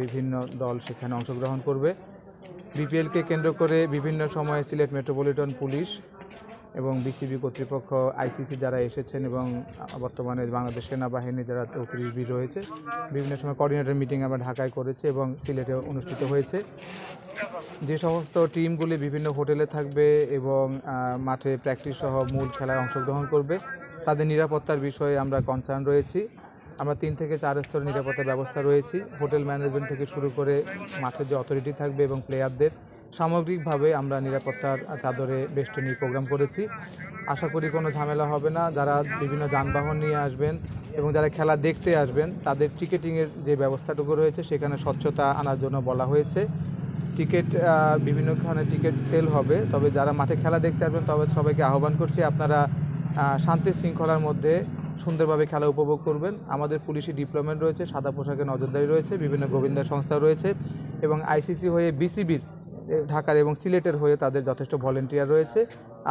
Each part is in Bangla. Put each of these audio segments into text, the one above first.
বিভিন্ন দল সেখানে অংশগ্রহণ করবে। বিপিএলকে কেন্দ্র করে বিভিন্ন সময়ে সিলেট মেট্রোপলিটন পুলিশ এবং বিসিবি কর্তৃপক্ষ, আইসিসি যারা এসেছেন এবং বর্তমানে বাংলাদেশ সেনাবাহিনী যারা 34B রয়েছে, বিভিন্ন সময় কোঅর্ডিনেটর মিটিং আমরা ঢাকায় করেছি এবং সিলেটে অনুষ্ঠিত হয়েছে। যে সমস্ত টিমগুলি বিভিন্ন হোটেলে থাকবে এবং মাঠে প্র্যাকটিস সহ মূল খেলায় অংশগ্রহণ করবে, তাদের নিরাপত্তার বিষয়ে আমরা কনসার্ন রয়েছি। আমরা 3 থেকে 4 স্তরের নিরাপত্তার ব্যবস্থা রয়েছি। হোটেল ম্যানেজমেন্ট থেকে শুরু করে মাঠের যে অথরিটি থাকবে এবং প্লেয়ারদের সামগ্রিকভাবে আমরা নিরাপত্তার চাদরে বেষ্টনী প্রোগ্রাম করেছি। আশা করি কোনো ঝামেলা হবে না। যারা বিভিন্ন যানবাহন নিয়ে আসবেন এবং যারা খেলা দেখতে আসবেন তাদের টিকেটিংয়ের যে ব্যবস্থাটুকু রয়েছে সেখানে স্বচ্ছতা আনার জন্য বলা হয়েছে। টিকিট বিভিন্নখানে টিকিট সেল হবে, তবে যারা মাঠে খেলা দেখতে আসবেন তবে সবাইকে আহ্বান করছি আপনারা শান্তি শৃঙ্খলার মধ্যে সুন্দরভাবে খেলা উপভোগ করবেন। আমাদের পুলিশি ডিপ্লয়মেন্ট রয়েছে, সাদা পোশাকে নজরদারি রয়েছে, বিভিন্ন গোয়েন্দা সংস্থা রয়েছে এবং আইসিসি হয়ে বিসিবির ঢাকার এবং সিলেটের হয়ে তাদের যথেষ্ট ভলেন্টিয়ার রয়েছে।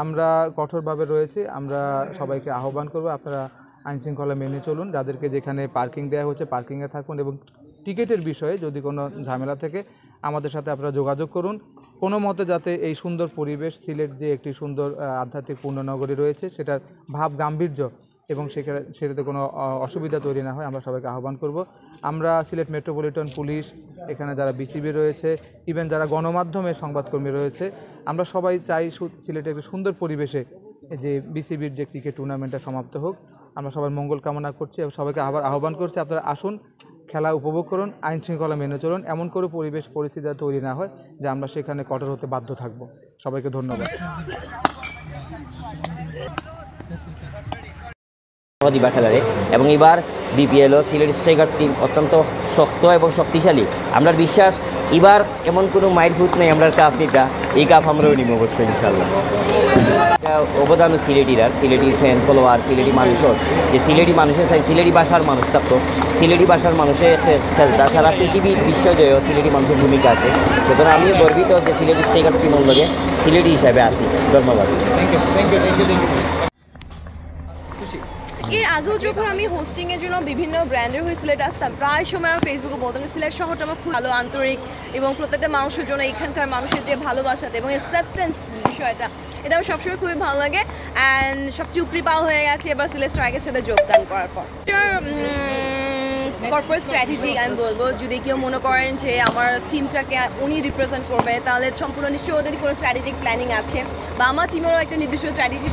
আমরা কঠোরভাবে রয়েছে। আমরা সবাইকে আহ্বান করব আপনারা আইনশৃঙ্খলা মেনে চলুন। যাদেরকে যেখানে পার্কিং দেওয়া হচ্ছে পার্কিংয়ে থাকুন এবং টিকিটের বিষয়ে যদি কোনো ঝামেলা থেকে আমাদের সাথে আপনারা যোগাযোগ করুন। কোনো মতে যাতে এই সুন্দর পরিবেশ, সিলেট যে একটি সুন্দর আধ্যাত্মিক পূর্ণনগরী রয়েছে সেটার ভাব গাম্ভীর্য এবং সেটাতে কোনো অসুবিধা তৈরি না হয় আমরা সবাইকে আহ্বান করব। আমরা সিলেট মেট্রোপলিটন পুলিশ, এখানে যারা বিসিবি রয়েছে, ইভেন যারা গণমাধ্যমের সংবাদকর্মী রয়েছে, আমরা সবাই চাই সিলেটে একটি সুন্দর পরিবেশে যে বিসিবির যে ক্রিকেট টুর্নামেন্টটা সমাপ্ত হোক। আমরা সবার মঙ্গল কামনা করছি এবং সবাইকে আবার আহ্বান করছি আপনারা আসুন, খেলা উপভোগ করুন, আইন শৃঙ্খলা মেনে চলুন। এমন করে পরিবেশ পরিস্থিতি তৈরি না হয় যে আমরা সেখানে কঠোর হতে বাধ্য থাকব। সবাইকে ধন্যবাদ। খেলারে এবং এবার বিপিএল ও সিলেট স্ট্রাইকার্স টিম অত্যন্ত শক্ত এবং শক্তিশালী। আমরা বিশ্বাস এবার এমন কোনো মাইল ফুট নেই আমরা কাপ নিতা, এই কাপ আমরাও নিব অবশ্যই ইনশাল্লাহ। অবদান সিলেটির সিলেটির ফ্যান ফলোয়ার সিলেটি মানুষের যে সিলেটি মানুষের চাই সিলেটি ভাষার মানুষ থাকতো, সিলেটি ভাষার মানুষের খেলতা সারা পৃথিবীর বিশ্বজয়ও সিলেটি মানুষের ভূমিকা আছে। সুতরাং আমিও গর্বিত যে সিলেটি স্ট্রাইকার্স টিমের লগে সিলেটি হিসাবে আছি। ধন্যবাদ। এর আগেও যখন আমি হোস্টিংয়ের জন্য বিভিন্ন ব্র্যান্ডের হয়ে সিলেট আসতাম, প্রায় সময় আমার ফেসবুকে বলতাম সিলেট শহরটা আমার খুব ভালো, আন্তরিক এবং প্রত্যেকটা মানুষের জন্য এখানকার মানুষের যে ভালোবাসাটা এবং অ্যাকসেপ্টেন্স বিষয়টা, এটা আমার সবসময় খুবই ভালো লাগে। অ্যান্ড সবচেয়ে উপরি পাওয়া হয়ে গেছে এবার সিলেট স্ট্রাইকার্সের সাথে যোগদান করার পর। কর্পোরেট স্ট্র্যাটেজি আমি বলবো, যদি কেউ মনে করেন যে আমার টিমটাকে উনি রিপ্রেজেন্ট করবে তাহলে সম্পূর্ণ নিশ্চয়ই ওদের কোনো স্ট্র্যাটেজিক প্ল্যানিং আছে বা আমার টিমেরও একটা নির্দিষ্ট স্ট্র্যাটেজি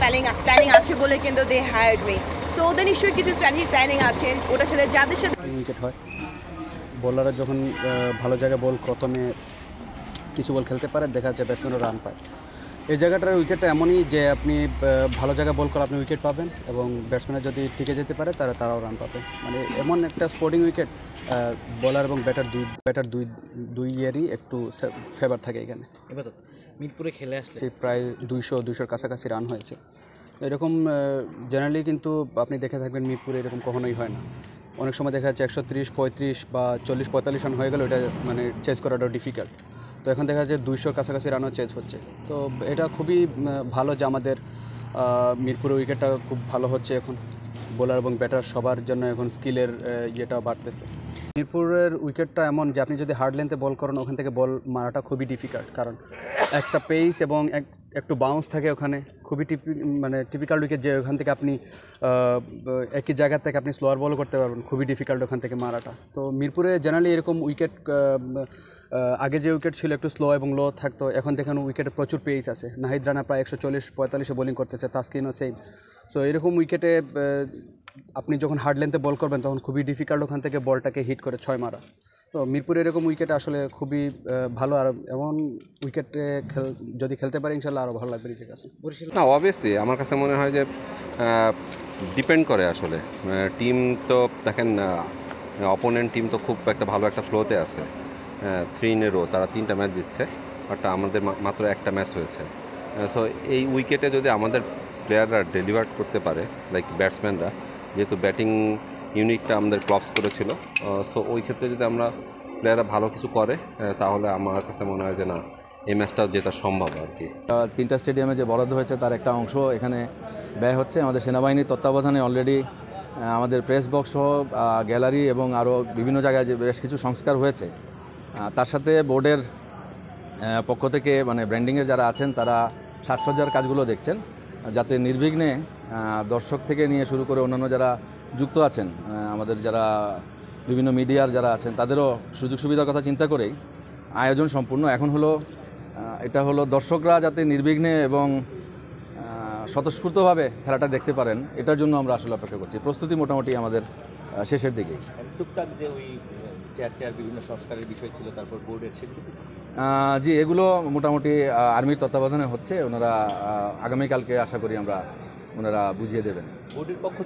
প্ল্যানিং আছে বলে কিন্তু দে হায়ার্ড মি। সো ওদের নিশ্চয়ই কিছু স্ট্র্যাটেজিক প্ল্যানিং আছে, ওটার সাথে যাদের সাথে উইকেট হয়। বোলাররা যখন ভালো জায়গায় বল প্রথমে কিছু বল খেলতে পারে, দেখা যাচ্ছে ব্যাটসম্যানরা রান পায়। এই জায়গাটার উইকেটটা এমনই যে আপনি ভালো জায়গায় বল করে আপনি উইকেট পাবেন এবং ব্যাটসম্যানরা যদি টিকে যেতে পারে তারাও রান পাবে। মানে এমন একটা স্পোর্টিং উইকেট, বোলার এবং ব্যাটার দুই ইয়েরই একটু ফেভার থাকে এখানে। এবার মিরপুরে খেলে আসলে প্রায় 200-200-র কাছাকাছি রান হয়েছে। এরকম জেনারেলি কিন্তু আপনি দেখে থাকবেন মিরপুরে এরকম কখনোই হয় না। অনেক সময় দেখা যাচ্ছে 130-35 বা 40-45 রান হয়ে গেল, এটা মানে চেস করাটাও ডিফিকাল্ট। তো এখন দেখা যাচ্ছে 200-র কাছাকাছি রানও চেস হচ্ছে। তো এটা খুবই ভালো যে আমাদের মিরপুরে উইকেটটা খুব ভালো হচ্ছে এখন। বোলার এবং ব্যাটার সবার জন্য এখন স্কিলের ইয়েটাও বাড়তেছে। মিরপুরের উইকেটটা এমন যে আপনি যদি হার্ড লেন্থে বল করেন ওখান থেকে বল মারাটা খুবই ডিফিকাল্ট, কারণ এক্সট্রা পেস এবং একটু বাউন্স থাকে ওখানে। খুবই টিপিক্যাল উইকেট যে ওখান থেকে আপনি একই জায়গা থেকে আপনি স্লোয়ার বল করতে পারবেন, খুবই ডিফিকাল্ট ওখান থেকে মারাটা। তো মিরপুরে জেনারেলি এরকম উইকেট, আগে যে উইকেট ছিল একটু স্লো এবং লো থাকতো, এখন দেখেন উইকেটে প্রচুর পেস আছে। নাহিদ রানা প্রায় 140-45-এ বোলিং করতেছে, তাসকিনও সেম। সো এরকম উইকেটে আপনি যখন হার্ড লেন্থে বল করবেন তখন খুবই ডিফিকাল্ট ওখান থেকে বলটাকে হিট করে 6 মারা। তো মিরপুরে এরকম উইকেট আসলে খুবই ভালো, আর এমন উইকেটে যদি খেলতে পারে ইনশাল্লাহ আরও ভালো লাগবে নিজের কাছে। না, অবভিয়াসলি আমার কাছে মনে হয় যে ডিপেন্ড করে আসলে টিম। তো দেখেন অপোনেন্ট টিম তো খুব একটা ভালো একটা ফ্লোতে আছে, 3 in a row তারা 3টা ম্যাচ জিতছে, বাট আমাদের মাত্র একটা ম্যাচ হয়েছে। সো এই উইকেটে যদি আমাদের প্লেয়াররা ডেলিভার করতে পারে, লাইক ব্যাটসম্যানরা, যেহেতু ব্যাটিং ইউনিটটা আমাদের ক্লপস করেছিল, সো ওই ক্ষেত্রে যদি আমরা প্লেয়াররা ভালো কিছু করে তাহলে আমার কাছে মনে হয় যে না, এই ম্যাচটা জেতা সম্ভব আর কি। 3টা স্টেডিয়ামে যে বরাদ্দ হয়েছে তার একটা অংশ এখানে ব্যয় হচ্ছে। আমাদের সেনাবাহিনীর তত্ত্বাবধানে অলরেডি আমাদের প্রেস বক্স সহ গ্যালারি এবং আরও বিভিন্ন জায়গায় যে বেশ কিছু সংস্কার হয়েছে, তার সাথে বোর্ডের পক্ষ থেকে মানে ব্র্যান্ডিংয়ের যারা আছেন তারা সাজসজ্জার কাজগুলো দেখছেন, যাতে নির্বিঘ্নে দর্শক থেকে নিয়ে শুরু করে অন্যান্য যারা যুক্ত আছেন, আমাদের যারা বিভিন্ন মিডিয়ার যারা আছেন তাদেরও সুযোগ সুবিধার কথা চিন্তা করেই আয়োজন সম্পূর্ণ। এখন হলো এটা হলো দর্শকরা যাতে নির্বিঘ্নে এবং স্বতঃস্ফূর্তভাবে খেলাটা দেখতে পারেন, এটার জন্য আমরা আসলে অপেক্ষা করছি। প্রস্তুতি মোটামুটি আমাদের শেষের দিকেই। টুকটাক যে ওই চেয়ার বিভিন্ন সংস্কারের বিষয় ছিল, তারপর বোর্ডের সেগুলো জি, এগুলো মোটামুটি আর্মির তত্ত্বাবধানে হচ্ছে। ওনারা আগামীকালকে আশা করি ওনারা বুঝিয়ে দেবেন। বোর্ডের পক্ষ